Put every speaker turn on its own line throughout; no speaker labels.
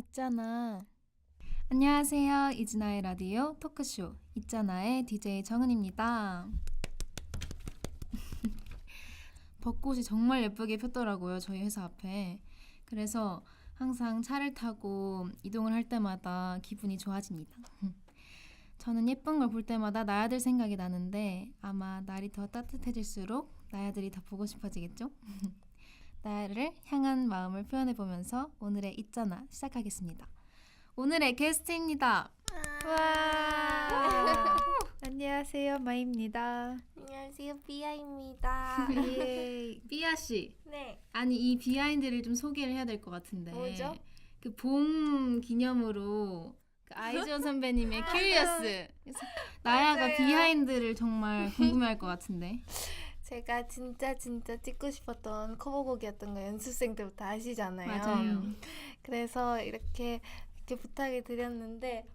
있잖아. 안녕하세요. 이진아의 라디오 토크쇼 있잖아의 DJ 정은입니다. 벚꽃이 정말 예쁘게 폈더라고요. 저희 회사 앞에. 그래서 항상 차를 타고 이동을 할 때마다 기분이 좋아집니다. 저는 예쁜 걸 볼 때마다 나야들 생각이 나는데 아마 날이 더 따뜻해질수록 나야들이 더 보고 싶어지겠죠? 나야를 향한 마음을 표현해보면서 오늘의 있잖아 시작하겠습니다. 오늘의 게스트입니다.
와. 안녕하세요, 마이입니다.
안녕하세요, 비아입니다.
예.
삐아 씨.
네.
아니 이 비하인드를 좀 소개를 해야 될 것 같은데.
뭐죠?
그 봄 기념으로 그 아이즈원 선배님의 큐리어스. 그래서 나야가
맞아요.
비하인드를 정말 궁금해할 것 같은데.
제가 진짜 찍고 싶었던 커버곡이었던 거 연습생 때부터 아시잖아요.
맞아요.
그래서 이렇게 부탁을 드렸는데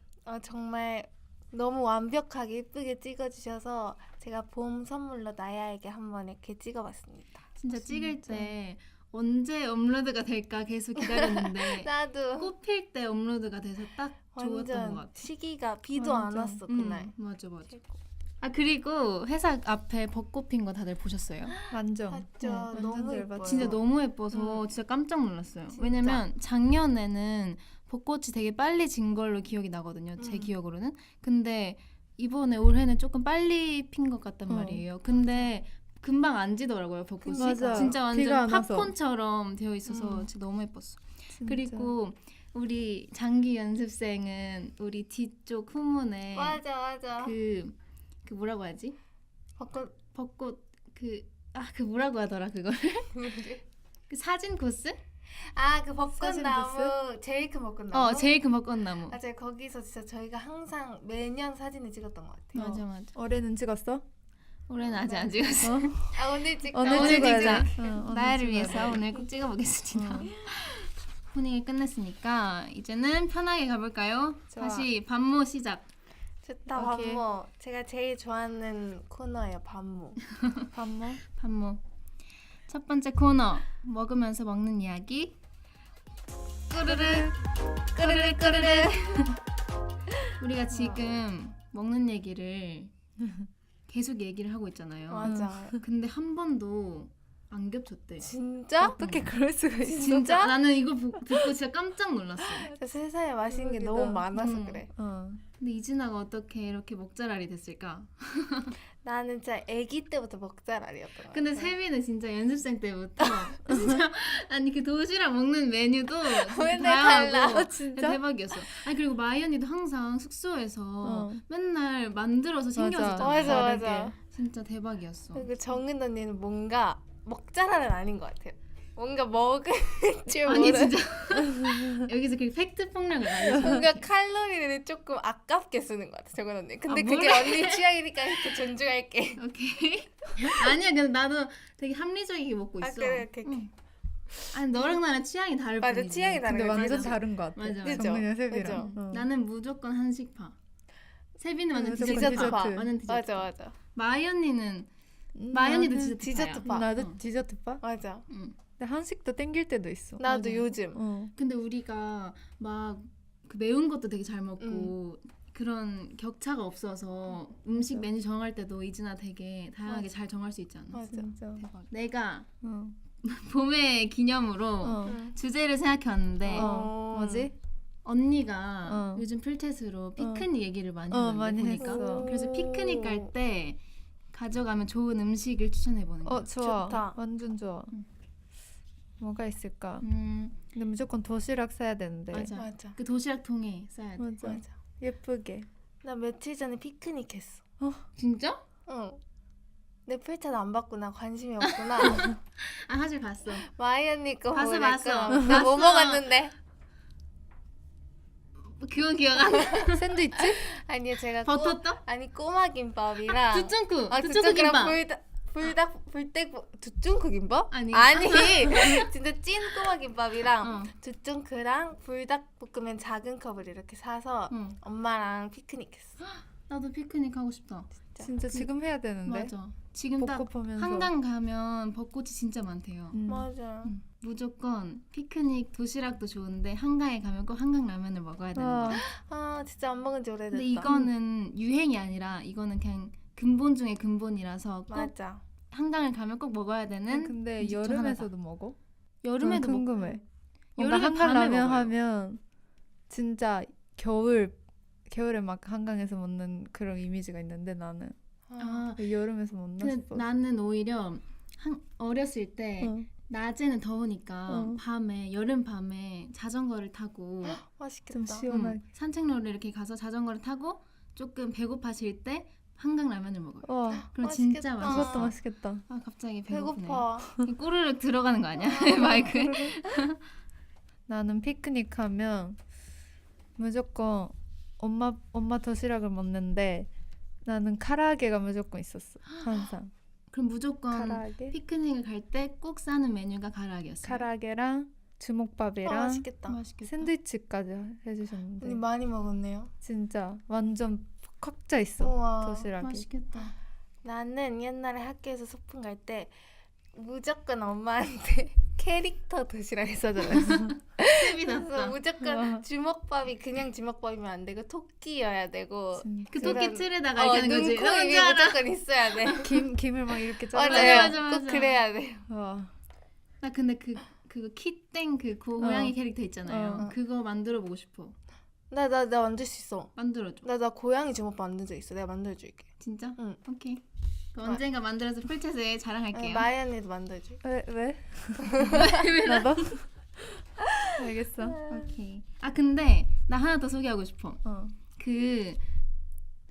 정말 너무 완벽하게 예쁘게 찍어주셔서 제가 봄 선물로 나야에게 한번 이렇게 찍어봤습니다.
진짜 찍을 때 언제 업로드가 될까 계속 기다렸는데
나도
꽃필 때 업로드가 돼서 딱 좋았던 것
완전
같아.
시기가 비도 안
완전.
왔어 그날.
맞아 맞아.
최고.
아 그리고 회사 앞에 벚꽃 핀 거 다들 보셨어요?
완전.
봤죠.
완전
너무
잘
예뻐요.
봤죠.
진짜 너무 예뻐서 진짜 깜짝 놀랐어요.
진짜.
왜냐면 작년에는 벚꽃이 되게 빨리 진 걸로 기억이 나거든요. 제 기억으로는. 근데 이번에 올해는 조금 빨리 핀 것 같단 말이에요. 근데 금방 안 지더라고요, 벚꽃이.
맞아.
진짜
비가
완전
안 와서.
팝콘처럼 되어 있어서 진짜 너무 예뻤어.
진짜.
그리고 우리 장기 연습생은 우리 뒤쪽 후문에
맞아.
그 뭐라고 하지? 벚꽃 그 뭐라고 하더라 그걸? 그 사진 코스?
그
사진
벚꽃나무 제일 큰 벚꽃나무.
제일 큰 벚꽃나무.
맞아요. 거기서 진짜 저희가 항상 매년 사진을 찍었던 것 같아요.
맞아.
올해는 찍었어?
올해는 아직 안 찍었어.
오늘 찍자.
오늘
오늘
찍어야
찍자.
돼. 오늘
나야를
찍어야
위해서
돼.
오늘 꼭 찍어보겠습니다. 오프닝이 끝냈으니까 이제는 편하게 가볼까요?
좋아.
다시 반모 시작.
좋다.
오케이.
반모. 제가 제일 좋아하는 코너예요. 반모.
반모.
반모. 첫 번째 코너 먹으면서 먹는 이야기. 꾸르르. 우리가 지금 먹는 얘기를 계속 얘기를 하고 있잖아요.
맞아.
근데 한 번도 안 겹쳤대.
진짜?
어떻게 그럴 수가 있어?
진짜? 나는 이거 듣고 진짜 깜짝 놀랐어.
저 세상에 맛있는 게
대박이다.
너무 많아서
음.
그래.
근데 이진아가 어떻게 이렇게 먹자랄이 됐을까?
나는 진짜 아기 때부터 먹자랄이었던 것 같아.
근데 세미는 진짜 연습생 때부터 진짜 아니 그 도시락 먹는 메뉴도 진짜
맨날
다양하고
달라.
진짜?
대박이었어. 아니 그리고 마이 언니도 항상 숙소에서
어.
맨날 만들어서 챙겨주잖아.
맞아.
진짜 대박이었어.
그리고 정은 언니는 뭔가 먹자랄은 아닌 것 같아요. 뭔가 먹을 줄
아니
모르는
진짜 여기서 그 팩트 폭력을 알려줘.
뭔가 칼로리를 조금 아깝게 쓰는 것 같아 정은 언니. 근데
아,
그게 언니 취향이니까 이렇게 존중할게.
오케이. 아니야 근데 나도 되게 합리적이게 먹고 있어.
그래.
응. 아니 너랑 나랑 취향이 다를
맞아,
뿐이지.
취향이 다른
근데
거지.
완전
맞아.
다른 것 같아.
맞아.
그죠?
정민이랑 세비랑.
그죠?
어.
나는 무조건 한식파. 세비는 완전
무조건
디저트파.
디저트.
완전 디저트.
맞아.
마이 언니는 마이 언니도
나는
디저트파야.
디저트파.
나도 디저트파?
맞아.
응.
근데 한식도 땡길 때도 있어.
나도
맞아.
요즘.
근데 우리가 막 그 매운 것도 되게 잘 먹고 그런 격차가 없어서 음식 메뉴 정할 때도 이진아 되게 다양하게 잘 정할 수 있지 않아?
맞아.
진짜.
대박. 내가
어.
봄의 기념으로
어.
응.
주제를 생각해왔는데
뭐지?
언니가
어.
요즘 필테스로 피크닉 얘기를 많이
어,
하는데
많이
보니까
했어.
그래서 피크닉 갈 때 가져가면 좋은 음식을 추천해보는 거야.
좋아.
좋다.
완전 좋아.
응.
뭐가 있을까?
음,
근데 무조건 도시락 사야 되는데.
맞아.
맞아.
그 도시락 통에 싸야 돼.
맞아.
맞아.
예쁘게.
나 며칠 전에 피크닉 했어.
진짜?
응. 내 필차도 안 받구나. 관심이 없구나.
아 사실 봤어.
마이 언니 거
봤어,
보니까
봤어.
나뭐 먹었는데?
그건 기억 안 나.
샌드위치?
아니요 제가
버터떡?
아니 꼬마 김밥이랑
두쫑쿠. 두쫑쿠
두쫑크랑
김밥.
두쫑크 김밥?
아니.
아니 진짜 찐 꼬마 김밥이랑
어.
두쫑크랑 불닭볶음면 작은 컵을 이렇게 사서
응.
엄마랑 피크닉했어.
나도 피크닉 하고 싶다.
진짜 지금 해야 되는데.
맞아. 지금 딱
벚꽃 보면서.
한강 가면 벚꽃이 진짜 많대요.
맞아.
무조건 피크닉 도시락도 좋은데 한강에 가면 꼭 한강 라면을 먹어야 되는 거야.
아 진짜 안 먹은 지 오래됐다.
근데 이거는 유행이 아니라 이거는 그냥 근본 중에 근본이라서 꼭
맞아.
한강을 가면 꼭 먹어야 되는
근데
음식 중
여름에서도 먹어?
여름에도
난
먹고
궁금해. 뭔가
여름에
한강
밤에
라면
먹어요.
하면 진짜 겨울에 막 한강에서 먹는 그런 이미지가 있는데 나는
아,
여름에서 먹나
근데
싶어.
나는 오히려 어렸을 때
어.
낮에는 더우니까
어.
밤에 여름 밤에 자전거를 타고
맛있겠다.
좀 시원하게.
산책로를 이렇게 가서 자전거를 타고 조금 배고파질 때 한강 라면을 먹어요.
와,
그럼
맛있겠다.
진짜
그것도
맛있어.
맛있겠다.
아 갑자기 배고프네.
배고파.
꼬르륵 들어가는 거 아니야? 마이크에?
나는 피크닉 하면 무조건 엄마 도시락을 먹는데 나는 카라아게가 무조건 있었어. 항상.
그럼 무조건
카라아게?
피크닉을 갈 때 꼭 싸는 메뉴가 가라아게였어요.
카라아게랑 주먹밥이랑
맛있겠다.
맛있겠다.
샌드위치까지 해주셨는데
우리 많이 먹었네요.
진짜 완전 꽉 차 있어
우와.
도시락이.
맛있겠다.
나는 옛날에 학교에서 소풍 갈 때 무조건 엄마한테 캐릭터 도시락을 싸줘놨어.
셉이
그래서
났다.
무조건 주먹밥이 그냥 주먹밥이면 안 되고 토끼여야 되고
진짜.
그 토끼
그런-
틀에다가 이렇게 하는 거지.
눈코
나
입이
뭔지 알아.
무조건 있어야 돼.
김을 막 이렇게
맞아요.
잘라.
맞아.
꼭 그래야 돼.
와.
나 근데 그거 키땡 그 고양이 캐릭터 있잖아요.
어.
그거 만들어 보고 싶어.
나 만들 수 있어.
만들어줘.
나 고양이 주먹밥 만든 적 있어. 내가 만들어줄게.
진짜?
응.
오케이. 그럼 언젠가 만들어서 풀체스에 자랑할게요.
마이 언니도 만들어줄게.
왜? 나도? 알겠어.
오케이. 아 근데 나 하나 더 소개하고 싶어.
어.
그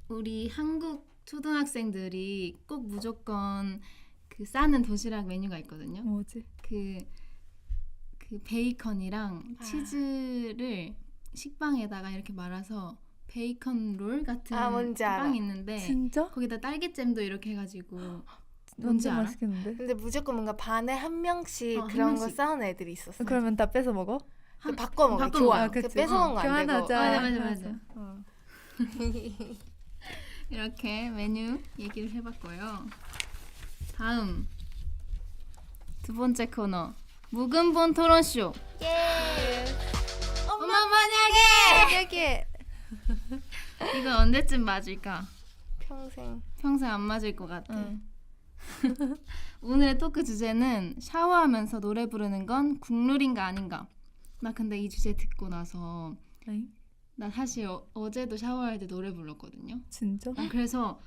우리 한국 초등학생들이 꼭 무조건 그 싸는 도시락 메뉴가 있거든요.
뭐지?
그 베이컨이랑
아.
치즈를 식빵에다가 이렇게 말아서 베이컨 롤 같은
뭔지 알아.
빵이 있는데
진짜?
거기다 딸기잼도 이렇게 해가지고 뭔지
완전
알아?
맛있겠는데?
근데 무조건 뭔가 반에 한 명씩
한
그런 거
명씩.
싸우는 애들이 있었어.
그러면 다 뺏어 먹어?
그 바꿔 먹어.
바꿔
좋아.
먹어요.
그
그치.
뺏어 먹으면 안 되고.
교환하자.
맞아.
어.
이렇게 메뉴 얘기를 해봤고요. 다음 두 번째 코너 묵은본 토론쇼.
예.
엄마 만약에
여기에
이건 언제쯤 맞을까?
평생.
평생 안 맞을 것 같아.
응.
오늘의 토크 주제는 샤워하면서 노래 부르는 건 국룰인가 아닌가. 나 근데 이 주제 듣고 나서
에이?
나 사실 어제도 샤워할 때 노래 불렀거든요.
진짜?
그래서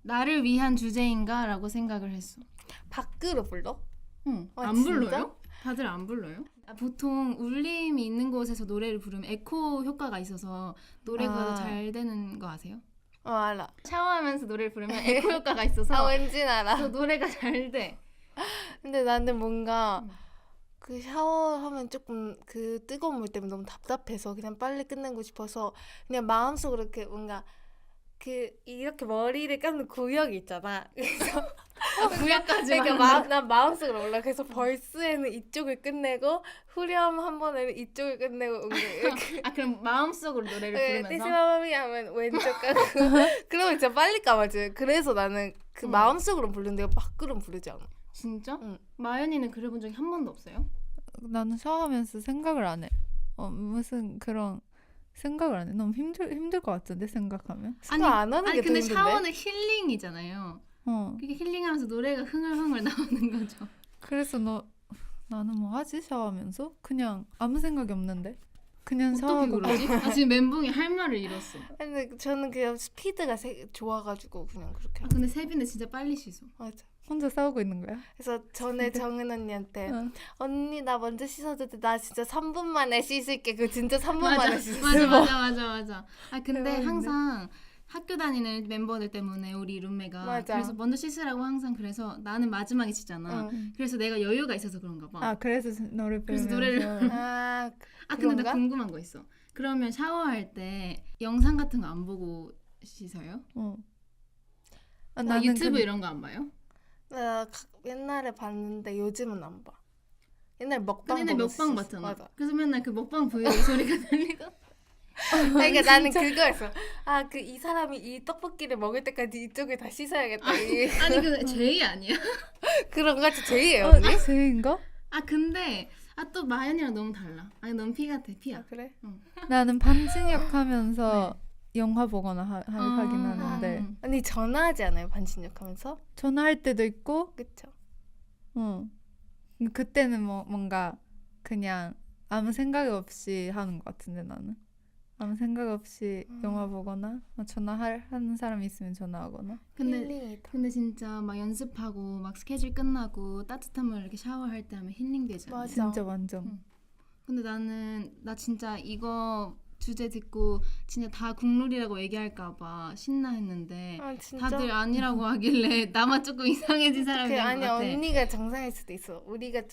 나를 위한 주제인가 라고 생각을 했어.
밖으로 불러?
응.
아,
안
진짜?
불러요? 다들 안 불러요? 보통 울림이 있는 곳에서 노래를 부르면 에코 효과가 있어서 노래가
아.
잘 되는 거 아세요?
알아.
샤워하면서 노래를 부르면 에코 효과가 있어서
왠지 알아.
그 노래가 잘 돼.
근데 나는 뭔가 그 샤워하면 조금 그 뜨거운 물 때문에 너무 답답해서 그냥 빨리 끝내고 싶어서 그냥 마음속으로 이렇게 뭔가 그 이렇게 머리를 감는 구역이 있잖아. 그래서
구약까지
그러니까 난 마음속으로 올라. 그래서 벌스에는 이쪽을 끝내고 후렴 한 번에는 이쪽을 끝내고 뭔가 이렇게
아 그럼 마음속으로 노래를 부르면서
띠시마마미 하면 왼쪽 가고 그러면 진짜 빨리 까마지. 그래서 나는 그 마음속으로 부르는데 밖으로는 부르지 않아.
진짜?
응.
마연이는 그래본 적이 한 번도 없어요?
나는 샤워하면서 생각을 안 해. 무슨 그런 생각을 안 해. 너무 힘들 것 같은데 생각하면.
생각 안 하는
아니
게 더
근데
힘든데?
샤워는 힐링이잖아요.
어.
그게 힐링하면서 노래가 흥얼흥얼 나오는 거죠.
그래서 나는 뭐 하지 샤워하면서? 그냥 아무 생각이 없는데. 그냥
어떻게
샤워하고
그러지? 나 지금 멘붕이 할 말을 잃었어.
근데 저는 그냥 스피드가 좋아가지고 그냥 그렇게
아 근데 세빈은 진짜 빨리 씻어.
맞아.
혼자 싸우고 있는 거야?
그래서 전에 정은 언니한테
어.
언니 나 먼저 씻어도 돼? 나 진짜 3분 만에 씻을게. 그 진짜 3분
맞아,
만에 씻었어.
맞아. 아 근데
대박인데?
항상 학교 다니는 멤버들 때문에 우리 룸메가
맞아.
그래서 먼저 씻으라고 항상 그래서 나는 마지막에 씻잖아.
응.
그래서 내가 여유가 있어서 그런가 봐.
아 그래서 노래
그래서
부르면서
노래를-
아,
아 근데 나
그런가?
궁금한 거 있어. 그러면 샤워할 때 영상 같은 거 안 보고 씻어요?
어. 아,
나
나는
유튜브 이런 거 안 봐요?
나 옛날에 봤는데 요즘은 안 봐. 옛날 먹방
근데
보면서
먹방
씻었어.
봤잖아.
맞아.
그래서 맨날 그 먹방 브이로그 소리가 들리고
그러니까 나는 그거였어. 아, 그 이 사람이 이 떡볶이를 먹을 때까지 이쪽을 다 씻어야겠다.
아니 그 제이 아니야?
그런 거 같이 제이예요 언니?
제인가?
아 근데 또 마연이랑 너무 달라. 아니 넌 피 같아 피야.
아, 그래?
나는 반신욕 하면서 영화 보거나 하긴 하는데
언니 전화하지 않아요 반신욕 하면서?
전화할 때도 있고
그쵸?
그때는 뭔가 그냥 아무 생각 없이 하는 것 같은데 나는 아무 생각 없이 영화 보거나 하는 사람이 있으면 전화하거나
근데
힐링이다.
근데 진짜 막 연습하고 막 스케줄 끝나고 따뜻한 물 이렇게 샤워할 때 하면 힐링 되잖아.
맞아.
진짜 완전
근데 나 진짜 이거 주제 듣고 진짜 다 국룰이라고 얘기할까봐 신나 했는데
아 진짜?
다들 아니라고 하길래 나만 조금 이상해진 사람이 된 것
아니
같아.
언니가 정상일 수도 있어. 우리가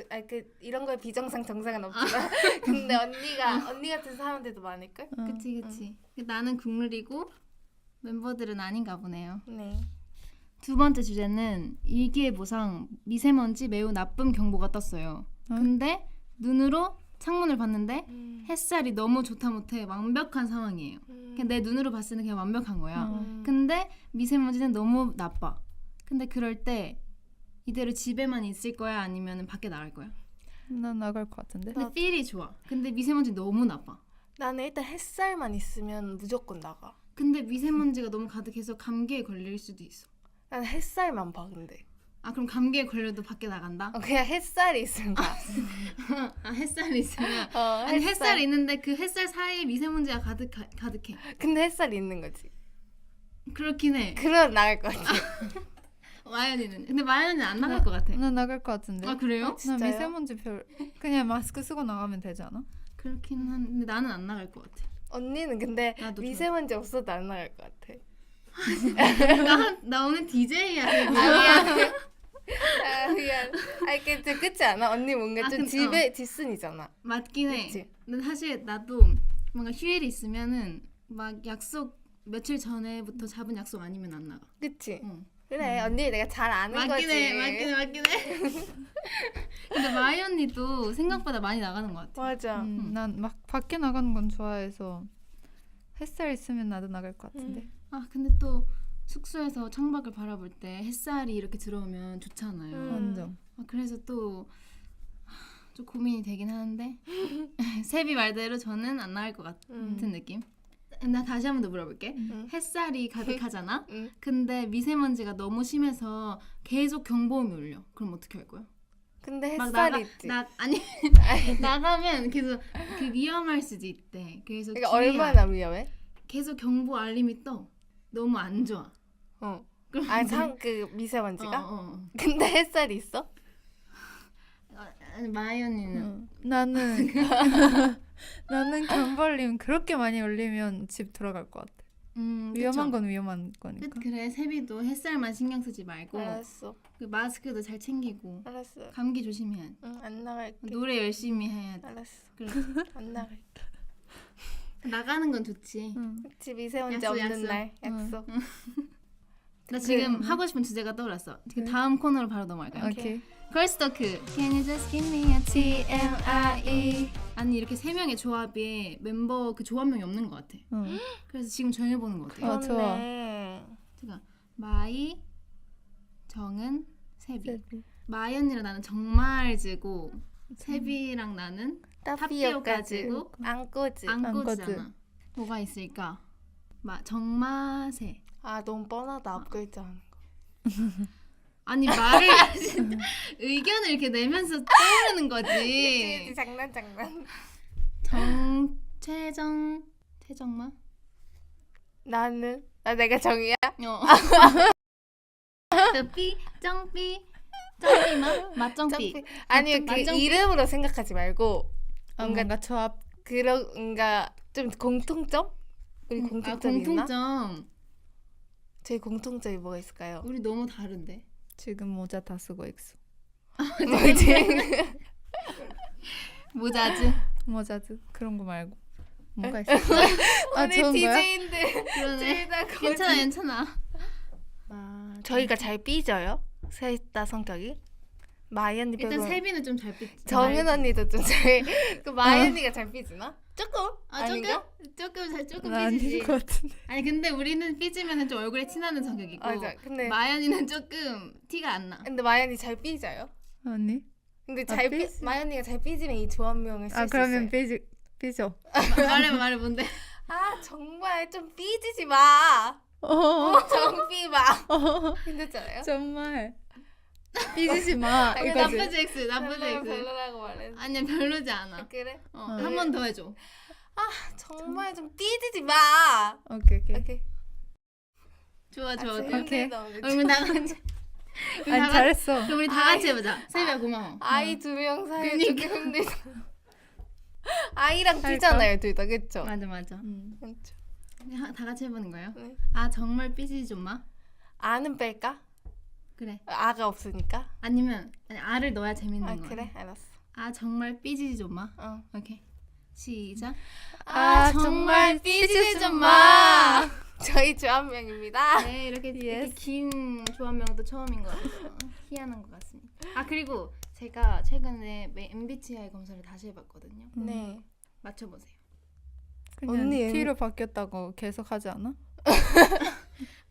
이런 거에 비정상 정상은 없지만 근데 언니 같은 사람들도 많을걸?
그치. 나는 국룰이고 멤버들은 아닌가 보네요.
네.
두 번째 주제는 일기예보상 미세먼지 매우 나쁨 경보가 떴어요. 근데 눈으로 창문을 봤는데 햇살이 너무 좋다 못해 완벽한 상황이에요. 그냥 내 눈으로 봤을 때 그냥 완벽한 거야. 근데 미세먼지는 너무 나빠. 근데 그럴 때 이대로 집에만 있을 거야 아니면 밖에 나갈 거야?
난 나갈 것 같은데
근데 필이 좋아. 근데 미세먼지 너무 나빠.
나는 일단 햇살만 있으면 무조건 나가.
근데 미세먼지가 너무 가득해서 감기에 걸릴 수도 있어.
난 햇살만 봐 근데.
아 그럼 감기에 걸려도 밖에 나간다?
그냥 햇살이 있으면 가.
햇살이 있으면 아니 햇살이 있는데 그 햇살 사이에 미세먼지가 가득해.
근데 햇살이 있는 거지.
그렇긴 해.
그럼 나갈 것 같아.
마연이는 근데 마연이는 안 나갈 것 같아.
난 나갈 것 같은데
아 그래요?
난
진짜요?
미세먼지 그냥 마스크 쓰고 나가면 되지 않아?
그렇긴 한데 나는 안 나갈 것 같아.
언니는 근데
나도
미세먼지 없어도 안 나갈 것 같아.
나 오늘 DJ야. 되게.
미안. 그치 않아? 언니 뭔가 좀
근데,
뒷순이잖아.
맞긴 해.
그치?
근데 사실 나도 뭔가 휴일이 있으면은 막 약속 며칠 전에부터 잡은 약속 아니면 안 나가.
그치?
응.
그래 언니 내가 잘 아는
맞긴
거지.
해. 근데 마이 언니도 생각보다 많이 나가는 것 같아.
맞아.
난 막 밖에 나가는 건 좋아해서 햇살 있으면 나도 나갈 것 같은데
아 근데 또 숙소에서 창밖을 바라볼 때 햇살이 이렇게 들어오면 좋잖아요.
완전
그래서 또 좀 고민이 되긴 하는데 세비 말대로 저는 안 나갈 것 같은 느낌. 나 다시 한 번 더 물어볼게. 햇살이 가득하잖아. 근데 미세먼지가 너무 심해서 계속 경보음이 울려. 그럼 어떻게 할 거야?
근데
막
햇살이 있지.
나가면 계속 그 위험할 수도 있대. 그래서
그러니까 얼마나 위험해?
계속 경보 알림이 떠. 너무 안 좋아. 그럼
그 미세먼지가?
어.
근데 햇살이 있어?
아니, 마이 언니는
나는 경보알림 그렇게 많이 울리면 집 들어갈 것 같아. 위험한
그쵸?
건 위험한 거니까.
그래 세비도 햇살만 신경 쓰지 말고
알았어.
그 마스크도 잘 챙기고
알았어.
감기 조심해야 돼.
안 나갈게.
노래 열심히 해야 돼.
알았어.
그래.
안 나갈게.
나가는 건 좋지.
그치 미세먼지
약속,
없는
약속.
날 약속.
나 지금 하고 싶은 주제가 떠올랐어. 그 다음 코너로 바로 넘어갈까요?
오케이.
걸스 토크. Can you just give me a TMI? 아니 이렇게 세 명의 조합이 멤버 그 조합명이 없는 것 같아. 그래서 지금 정해보는 것 같아.
좋아.
그렇네.
제가 마이, 정은, 세비. 마이 언니랑 나는 정말 지고 세비랑 나는
타피오
가지고
안꼬지.
안꼬지잖아. 뭐가 있을까? 정마세.
아 너무 뻔하다 앞글자 하는 거.
아니 말을 의견을 이렇게 내면서 떠오르는 거지.
장난.
최정마?
나는 내가 정이야?
삐 쩡삐마 맞쩡삐.
아니 그
맞쩡삐.
이름으로 생각하지 말고
뭔가 조합
그런 뭔가 좀 공통점? 우리 공통점이 있나?
공통점.
저희 공통점이 뭐가 있을까요?
우리 너무 다른데.
지금 모자 다 쓰고 있어.
뭐지?
모자즈.
모자도 그런 거 말고 뭐가 있어?
오늘
좋은 거야?
DJ인데
그러네. 괜찮아.
저희가 잘 삐져요? 셋 다 성격이? 마이 언니
일단
빼고
세비는 좀 잘 삐.
정은 언니도 좀 잘 그 마이 언니가 잘 삐지나? 조금
아
아닌가?
조금
나 아닌
삐지지.
것 같은데.
아니 근데 우리는 삐지면 좀 얼굴에 티나는 성격이고
맞아. 근데
마연이는 조금 티가 안 나.
마연이 잘 삐져요.
아니?
근데
아,
잘
삐지?
마연이가 잘 삐지면 이 조합명을 쓸 수
아 그러면
있어요.
삐져.
말해 뭔데?
아 정말 좀 삐지지 마. 정삐 마. 힘들잖아요.
정말 삐지지 마.
아니,
이거지.
나쁘지 엑스 나쁘지
별로
엑스.
별로라고 말해.
아니야 별로지 않아.
그래?
한 번 더 해줘.
정말 좀 삐지지 마.
오케이.
오케이.
좋아
오케이.
그럼 다 같이.
아니 잘했어.
그럼 우리 다 같이 해보자. 세비야 고마워.
아이 두 명 사이에
그니까.
조금 힘들다. 아이랑
할까?
삐잖아요, 둘 다. 그쵸?
맞아.
그쵸.
다 같이 해보는 거예요?
네.
아 정말 삐지지 좀 마.
아는 뺄까?
그래.
아가 없으니까.
아니면 알을 넣어야 재밌는
아
거야.
그래? 알았어.
아 정말 삐지지 좀 마.
어.
오케이. 시작.
아, 정말 삐지지 좀 마.
저희 조합명입니다.
네 이렇게
Yes.
긴 조합명도 처음인 것 같아서 희한한 것 같습니다. 아 그리고 제가 최근에 MBTI 검사를 다시 해봤거든요.
네.
맞춰보세요.
그냥
언니
T로 바뀌었다고 계속 하지 않아?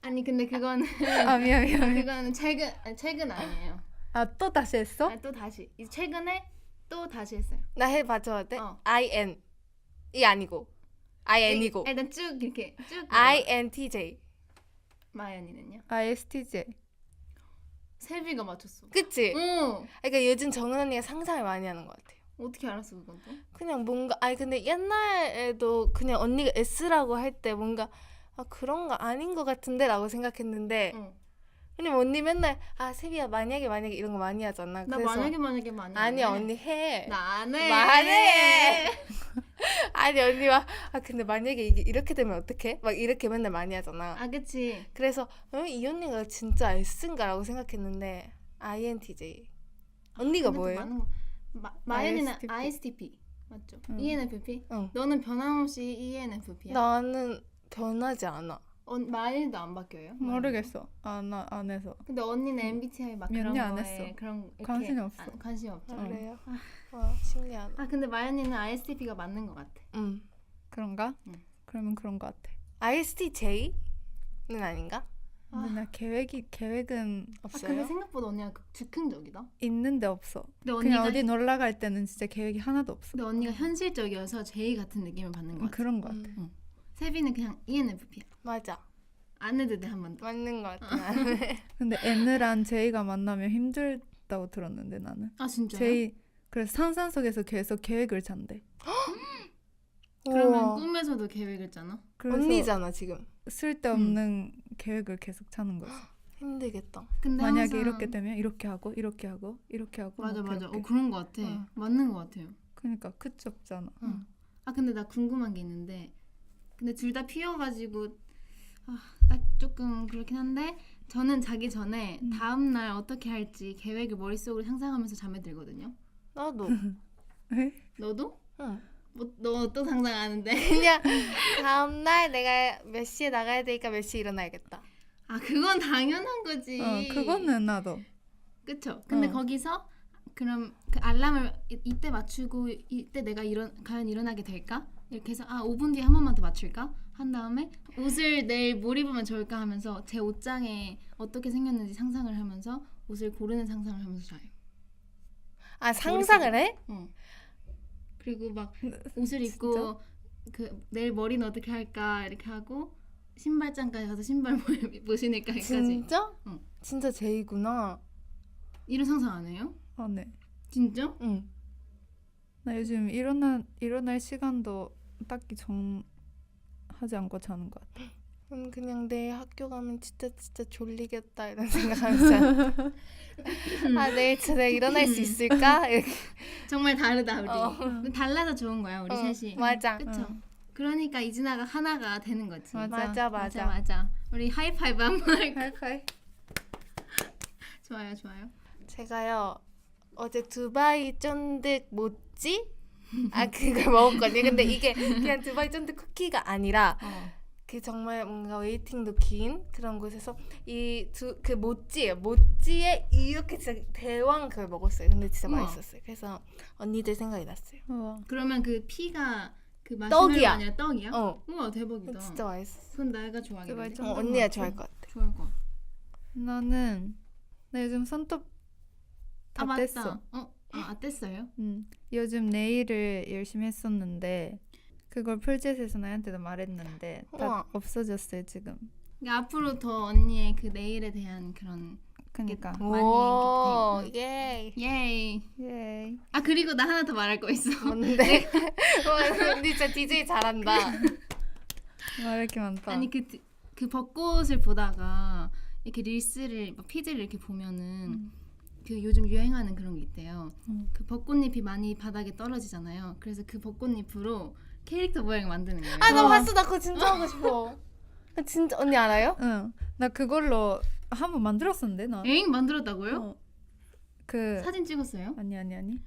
아니 근데 그거는
아 미안.
그거는 최근 아니에요.
아 또 다시 했어?
아, 또 다시 최근에 또 다시 했어요.
나 해 봐줘야 돼?
어.
IN 이 아니고 IN이고
일단 쭉 이렇게 쭉.
INTJ.
마연이는요?
ISTJ.
세비가 맞췄어.
그치?
어.
그러니까 요즘 정은 언니가 상상을 많이 하는 것 같아요.
어떻게 알았어 그건 또?
그냥 뭔가 아니 근데 옛날에도 그냥 언니가 S라고 할 때 뭔가 그런 거 아닌 것 같은데 라고 생각했는데
응.
왜냐면 언니 맨날 세비야 만약에 이런 거 많이 하잖아.
나
그래서
만약에 많이
아니야
안 해.
언니 해.
나 안 해.
말해. 아니 언니가 근데 만약에 이게 이렇게 되면 어떡해? 막 이렇게 맨날 많이 하잖아.
아 그치.
그래서 이 언니가 진짜 S인가라고 생각했는데 INTJ. 언니가
근데 또
뭐예요?
많은 거. 마연이는
ISTP.
ISTP 맞죠?
응.
ENFP?
응.
너는 변함없이 ENFP야?
나는 변하지 않아.
마연이도 안 바뀌어요?
모르겠어. 나 안 해서.
근데 언니는 MBTI 막
몇
그런
년 안
거에
했어.
그런 이렇게
관심이 없어.
관심 없죠.
그래요? 신기하다.
근데 마연이는 ISTP가 맞는 것 같아.
그런가?
응.
그러면 그런 것 같아.
ISTJ는 아닌가?
근데 나 계획은
없어요?
근데 생각보다 언니가 즉흥적이다.
있는데 없어.
근데
그냥
언니가
어디 놀러 갈 때는 진짜 계획이 하나도 없어.
근데 언니가 현실적이어서 제이 같은 느낌을 받는 것 같아.
그런 것 같아.
세비는 그냥 ENFP야.
맞아.
안 해도 돼 한 번 더.
맞는 것 같아. 나는.
근데 N이랑 J가 만나면 힘들다고 들었는데 나는.
아 진짜요?
J 그래서 상상 속에서 계속 계획을 잔대.
그러면
우와.
꿈에서도 계획을 짜나?
그래서
언니잖아 지금.
쓸데없는 계획을 계속 짜는 거지.
힘들겠다.
근데
만약에
항상...
이렇게 되면 이렇게 하고 이렇게 하고 이렇게 하고
맞아
막
맞아.
이렇게.
그런 것 같아.
어.
맞는 것 같아요.
그러니까 끝이 없잖아.
응. 아 근데 나 궁금한 게 있는데 근데 둘 다 피어가지고 딱 조금 그렇긴 한데 저는 자기 전에 다음 날 어떻게 할지 계획을 머릿속으로 상상하면서 잠에 들거든요.
나도.
너도?
응.
뭐, 너 또 상상하는데?
그냥 다음날 내가 몇 시에 나가야 되니까 몇 시에 일어나야겠다.
아 그건 당연한 거지.
그거는 나도.
그쵸? 근데 거기서 그럼 그 알람을 이때 맞추고 이때 내가 과연 일어나게 될까? 이렇게 해서 5분 뒤에 한 번만 더 맞출까? 한 다음에 옷을 내일 뭘 입으면 좋을까 하면서 제 옷장에 어떻게 생겼는지 상상을 하면서 옷을 고르는 상상을 하면서 자요.
상상을 해?
그리고 막 옷을 입고 그 내일 머리는 어떻게 할까 이렇게 하고 신발장까지 가서 신발 뭐 신을까 여기까지.
진짜?
응.
진짜 제이구나.
이런 상상 안 해요?
네.
진짜?
응.
나 요즘 일어날 시간도 딱히 정하지 않고 자는 것 같아.
그냥 내일 학교 가면 진짜 졸리겠다 이런 생각하면서 내일 진짜 내가 일어날 수 있을까? 이렇게.
정말 다르다 우리. 달라서 좋은 거야 우리 셋이.
맞아.
그쵸? 그러니까 이진아가 하나가 되는 거지.
맞아.
맞아.
우리 하이파이브 한번 할까?
하이파이.
좋아요.
제가요 어제 두바이 쫀득 모찌 그걸 먹었거든요. 근데 이게 그냥 두바이 쫀득 쿠키가 아니라 그 정말 뭔가 웨이팅도 긴 그런 곳에서 그 모찌예요. 모찌에 이렇게 진짜 대왕 그걸 먹었어요. 근데 진짜
우와.
맛있었어요. 그래서 언니들 생각이 났어요.
우와.
그러면 그 피가 그 마시멜로
떡이야.
아니라 떡이야?
어.
우와 대박이다.
진짜 맛있어.
그건 내가 좋아하겠는데.
제발
언니가 좋아할 것 같아.
좋아할 것 같아.
나는 나 요즘 손톱 다
아
뗐어.
맞다. 뗐어요?
요즘 네일을 열심히 했었는데 그걸 풀젯에서 나한테도 말했는데 다
우와.
없어졌어요 지금.
그러니까 앞으로 더 언니의 그 네일에 대한 그런
그니까.
많이
오,
이렇게
예.
예이.
예이.
아 그리고 나 하나 더 말할 거 있어.
뭔데? 와, 언니 진짜 DJ 잘한다.
말할 게 많다.
아니 그 벚꽃을 보다가 이렇게 릴스를 막 피드를 이렇게 보면은 그 요즘 유행하는 그런 게 있대요. 그 벚꽃잎이 많이 바닥에 떨어지잖아요. 그래서 그 벚꽃잎으로 캐릭터 모양을 만드는 거예요.
아, 나 봤어. 나 그거 진짜 하고 싶어. 나 진짜 언니 알아요?
응. 나 그걸로 한 번 만들었었는데 나.
에잉 만들었다고요?
어. 그
사진 찍었어요?
아니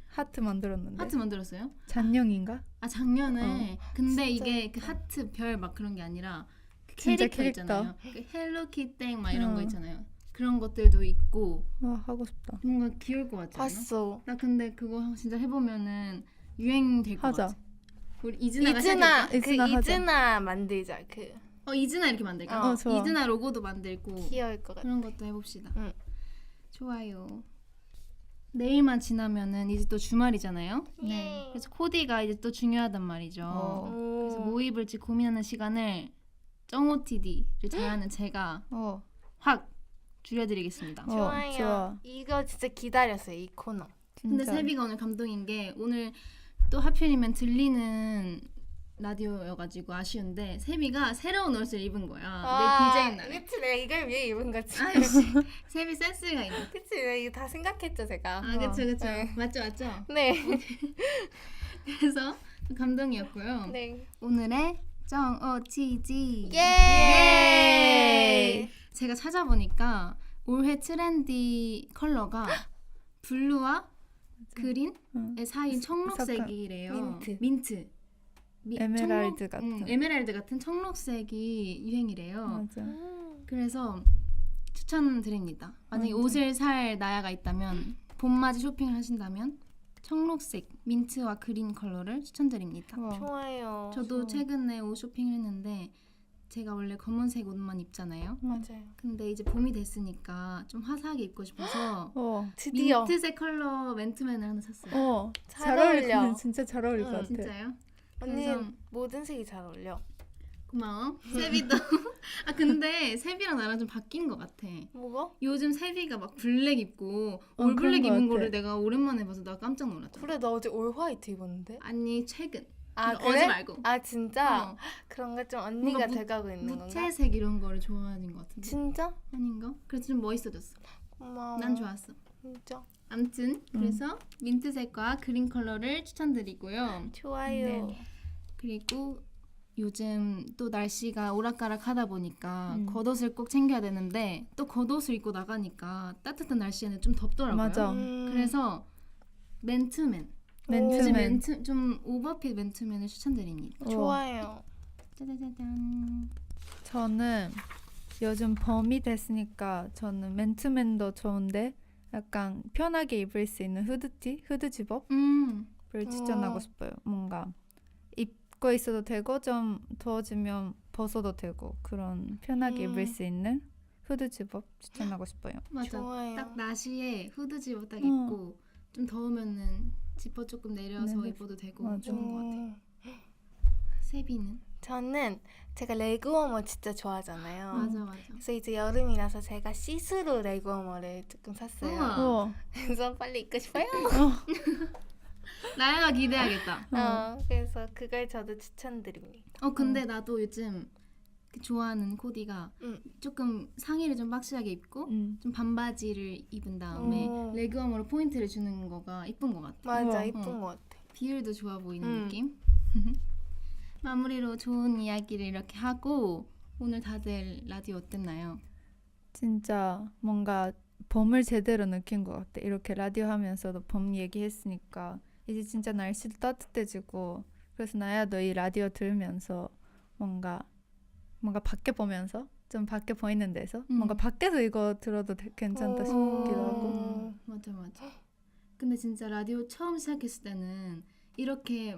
하트 만들었는데.
하트 만들었어요?
잔영인가?
아 작년에. 근데
진짜
이게 그 하트 별 막 그런 게 아니라 그
진짜
캐릭터
캐릭터.
있잖아요. 그 헬로키땡 막 이런 거
응.
있잖아요. 그런 것들도 있고
와 하고 싶다.
뭔가 귀여울 것 같지 않아?
봤어.
나 근데 그거 진짜 해보면은 유행 될 것
하자.
같아. 우리 이즈나가
이즈나,
시작할까?
이즈나 하자.
이즈나 만들자.
이즈나 이렇게 만들까?
좋아.
이즈나 로고도 만들고
귀여울 것 같아.
그런 것도 해봅시다.
응.
좋아요. 내일만 지나면은 이제 또 주말이잖아요.
네.
그래서 코디가 이제 또 중요하단 말이죠. 그래서 뭐 입을지 고민하는 시간을 쩡OTD를 잘하는 제가 확 줄여드리겠습니다.
좋아요.
좋아.
이거 진짜 기다렸어요. 이 코너.
근데
진짜.
세비가 오늘 감동인 게 오늘 또 하필이면 들리는 라디오여가지고 아쉬운데 세비가 새로운 옷을 입은 거야. 내 디제잉 날에.
그치, 내가 이걸 위해 입은 거지.
아이씨, 세비 센스가 있네.
그치, 내가 이거 다 생각했죠, 제가.
아 그쵸.
네.
맞죠.
네.
그래서 감동이었고요.
네.
오늘의 쩡OTD.
예!
제가 찾아보니까 올해 트렌디 컬러가 블루와 그린의 사이인 청록색이래요.
민트.
에메랄드 같은.
에메랄드 같은 청록색이 유행이래요.
맞아.
그래서 추천드립니다. 만약에
맞아.
옷을 살 나야가 있다면 봄맞이 쇼핑을 하신다면 청록색, 민트와 그린 컬러를 추천드립니다.
와.
좋아요.
저도 최근에 옷 쇼핑을 했는데 제가 원래 검은색 옷만 입잖아요.
맞아요.
근데 이제 봄이 됐으니까 좀 화사하게 입고 싶어서
드디어.
민트색 컬러 맨투맨을 하나 샀어요.
잘 어울려.
진짜 잘 어울릴
응,
것 같아.
진짜요?
언니는
그래서-
모든 색이 잘 어울려.
고마워. 세비도. 아 근데 세비랑 나랑 좀 바뀐 것 같아.
뭐가?
요즘 세비가 막 블랙 입고
그런
올 블랙
것
입은
같아.
거를 내가 오랜만에 봐서 나 깜짝 놀랐잖아.
그래, 나 어제 올 화이트 입었는데.
아니 최근.
아,
그러니까
그래?
어제 말고.
아, 진짜?
어.
그런가 좀 언니가
뭔가
돼가고 있는 건가?
무채색 이런 거를 좋아하는 것 같은데.
진짜?
아닌가? 그래서 좀 멋있어졌어.
고마워.
난 좋았어.
진짜.
암튼 그래서 민트색과 그린 컬러를 추천드리고요.
좋아요.
네.
그리고 요즘 또 날씨가 오락가락 하다 보니까
음.
겉옷을 꼭 챙겨야 되는데 또 겉옷을 입고 나가니까 따뜻한 날씨에는 좀 덥더라고요.
맞아.
그래서 맨투맨.
맨투맨.
요즘 좀 오버핏 맨투맨을 추천드립니다.
좋아요.
짜자자잔.
저는 요즘 봄이 됐으니까 저는 맨투맨도 좋은데 약간 편하게 입을 수 있는 후드티, 후드 집업을 추천하고 싶어요. 뭔가 입고 있어도 되고 좀 더워지면 벗어도 되고 그런 편하게 입을 수 있는 후드 집업 추천하고 싶어요.
맞아.
좋아요.
딱 나시에 후드 집업 딱
어.
입고 좀 더우면은 지퍼 조금 내려서
네,
입어도 되고
맞아.
좋은 것 같아. 세비는?
저는 제가 레그워머 진짜 좋아하잖아요.
맞아.
그래서 이제 여름이라서 제가 시스루 레그워머를 조금 샀어요.
우와.
그래서 빨리 입고 싶어요.
나야가 기대하겠다.
그래서 그걸 저도 추천드립니다.
근데 나도 요즘 그 좋아하는 코디가 조금 상의를 좀 박시하게 입고 좀 반바지를 입은 다음에 레그워머로 포인트를 주는 거가 이쁜 것 같아.
맞아,
우와.
이쁜 것 같아.
비율도 좋아 보이는 느낌. 마무리로 좋은 이야기를 이렇게 하고 오늘 다들 라디오 어땠나요?
진짜 뭔가 봄을 제대로 느낀 것 같아. 이렇게 라디오 하면서도 봄 얘기했으니까 이제 진짜 날씨도 따뜻해지고 그래서 나야 너 이 라디오 들으면서 뭔가 밖에 보면서 좀 밖에 보이는 데서 뭔가 밖에서 이거 들어도 괜찮다 싶기도 하고.
맞아. 근데 진짜 라디오 처음 시작했을 때는 이렇게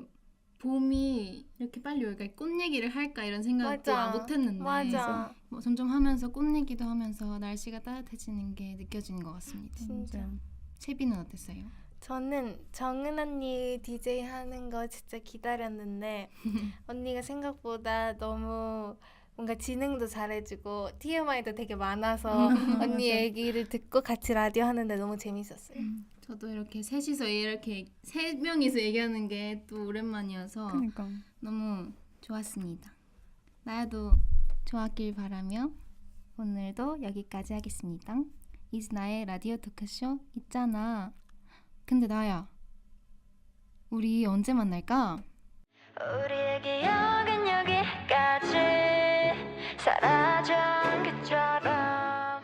봄이 이렇게 빨리 올까 꽃 얘기를 할까 이런 생각도
맞아.
못했는데
맞아.
뭐 점점 하면서 꽃 얘기도 하면서 날씨가 따뜻해지는 게 느껴지는 것 같습니다.
진짜.
채비는 어땠어요?
저는 정은 언니 DJ 하는 거 진짜 기다렸는데 언니가 생각보다 너무 뭔가 진행도 잘해주고 TMI도 되게 많아서 언니 얘기를 듣고 같이 라디오 하는데 너무 재밌었어요.
저도 이렇게 셋이서 이렇게 세 명이서 얘기하는 게 또 오랜만이어서
그러니까
너무 좋았습니다. 나야도 좋았길 바라며 오늘도 여기까지 하겠습니다. 이즈나의 라디오 토크쇼 있잖아. 근데 나야, 우리 언제 만날까?
우리의 기억은 여기까지 사라져 그처럼